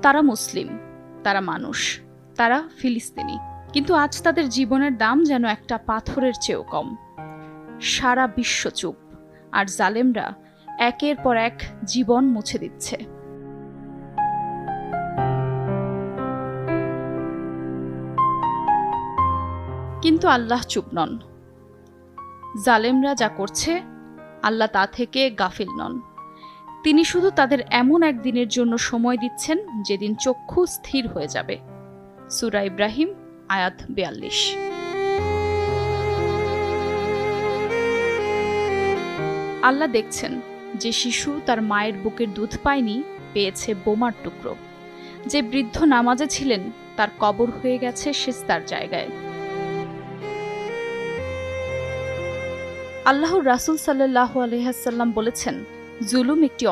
তারা মুসলিম, তারা মানুষ, তারা ফিলিস্তিনি, কিন্তু আজ তাদের জীবনের দাম যেন একটা পাথরের চেয়েও কম। সারা বিশ্ব চুপ, আর জালেমরা একের পর এক জীবন মুছে দিচ্ছে। কিন্তু আল্লাহ চুপ নন। জালেমরা যা করছে, আল্লাহ তা থেকে গাফিল নন। তিনি শুধু তাদের এমন একদিনের জন্য সময় দিচ্ছেন যেদিন চক্ষু স্থির হয়ে যাবে। সূরা ইব্রাহিম আয়াত ৪২। আল্লাহ দেখছেন যে শিশু তার মায়ের বুকের দুধ পায়নি, পেয়েছে বোমার টুকরো। যে বৃদ্ধ নামাজে ছিলেন, তার কবর হয়ে গেছে সিজদার জায়গায়। আল্লাহর রাসূল সাল্লাল্লাহু আলাইহি ওয়াসাল্লাম বলেছেন, জুলুম একটি